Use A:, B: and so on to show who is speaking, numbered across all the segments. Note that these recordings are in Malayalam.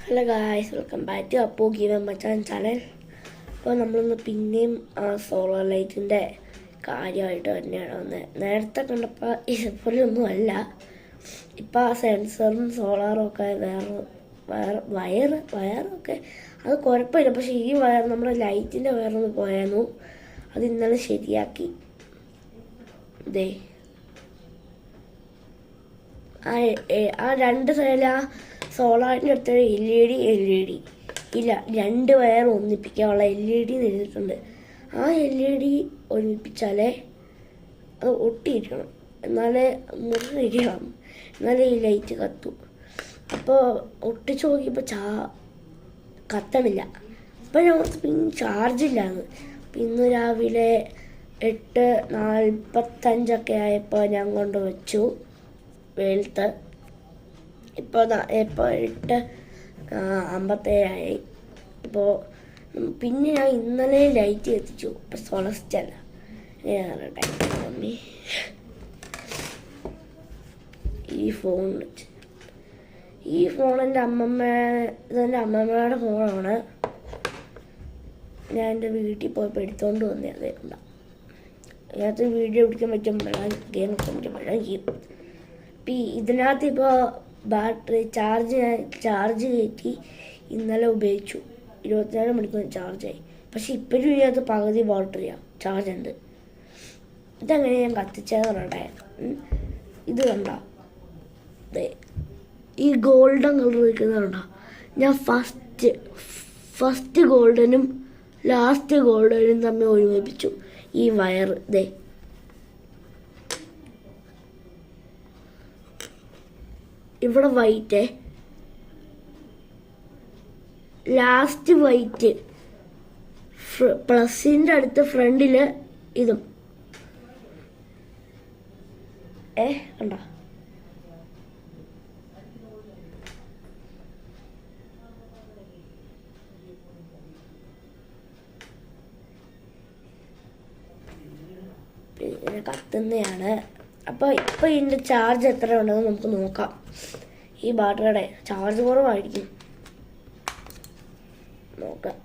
A: Hello guys, welcome back to Appu Geevan Machan channel. അപ്പോൾ നമ്മളിന്ന് പിന്നെയും സോളാർ ലൈറ്റിൻ്റെ കാര്യമായിട്ട് തന്നെയാണ് വന്നത്. നേരത്തെ കണ്ടപ്പോൾ ഇതുപോലെ ഒന്നും അല്ല. ഇപ്പോൾ ആ സെൻസറും സോളാറും ഒക്കെ വയറൊക്കെ അത് കുഴപ്പമില്ല. പക്ഷേ ഈ വയർ നമ്മുടെ ലൈറ്റിൻ്റെ വയറൊന്ന് പോയായിരുന്നു. അത് ഇന്നലെ ശരിയാക്കി. ഇതേ ആ രണ്ട് സൈഡിൽ ആ സോളാറിൻ്റെ അടുത്ത് LED ഇല്ല, രണ്ട് വയർ ഒന്നിപ്പിക്കാനുള്ള LED എഴുതിയിട്ടുണ്ട്. ആ LED ഒരുമിപ്പിച്ചാലേ അത് ഒട്ടിയിരിക്കണം, എന്നാലേ മുറിയിരിക്കണം, എന്നാലേ ഈ ലൈറ്റ് കത്തും. അപ്പോൾ ഒട്ടിച്ച് നോക്കിയപ്പോൾ കത്തണില്ല. അപ്പോൾ ഞങ്ങൾക്ക് പിന്നെ ചാർജില്ലാന്ന്. ഇന്ന് രാവിലെ 8:45 ആയപ്പോൾ ഞാൻ കൊണ്ട് വെച്ചു വെയിലത്ത്. ഇപ്പോൾ 8:57 ഇപ്പോൾ പിന്നെ ഞാൻ ഇന്നലെ ലൈറ്റ് എത്തിച്ചു. ഇപ്പോൾ സോളസ്റ്റല്ല മമ്മി ഈ ഫോൺ എൻ്റെ അമ്മമ്മയുടെ ഫോണാണ്. ഞാൻ എൻ്റെ വീട്ടിൽ പോയപ്പോൾ എടുത്തുകൊണ്ട് വന്നേ. അതേക്കുണ്ടാവും ഇതിനകത്ത് വീഡിയോ പിടിക്കാൻ പറ്റുമ്പോഴാണ് ഗെയിം ഒക്കെ പറ്റുമ്പോഴാണ് ചെയ്യും. ഇപ്പം ഇതിനകത്ത് ഇപ്പോൾ ബാറ്ററി ചാർജ് കയറ്റി ഇന്നലെ ഉപയോഗിച്ചു. 24 മണിക്കൂർ ചാർജായി. പക്ഷെ ഇപ്പോഴും ഇതിനകത്ത് പകുതി ബാറ്ററിയാണ് ചാർജ് ഉണ്ട്. ഇതെങ്ങനെ ഞാൻ കത്തിച്ചതെന്ന് പറഞ്ഞിട്ടായിരുന്നു. ഇത് കണ്ട ഈ ഗോൾഡൻ കളർ വയ്ക്കുന്നത് കണ്ട. ഞാൻ ഫസ്റ്റ് ഗോൾഡനും ലാസ്റ്റ് ഗോൾഡനും തമ്മിൽ ഒരുമിപ്പിച്ചു. ഈ വയർ ഇവിടെ വൈറ്റ്, ലാസ്റ്റ് വൈറ്റ്, പ്ലസിൻ്റെ അടുത്ത് ഫ്രണ്ടില് ഇതും കണ്ട. പിന്നെ കത്തുന്നതാണ്. അപ്പോൾ ഇപ്പോൾ ഇതിൻ്റെ ചാർജ് എത്ര ഉണ്ടെന്ന് നമുക്ക് നോക്കാം. ഈ ബാറ്ററിയുടെ ചാർജ് കുറവായിരിക്കും, നോക്കാം.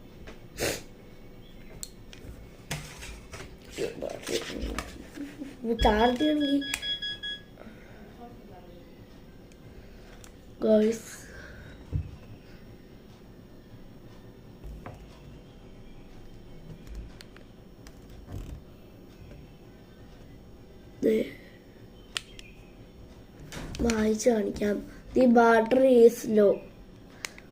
A: ചാർജ് ചെയ്യണമെങ്കിൽ ഗോയ്സ് വായിച്ച് കാണിക്കാം. The battery is law.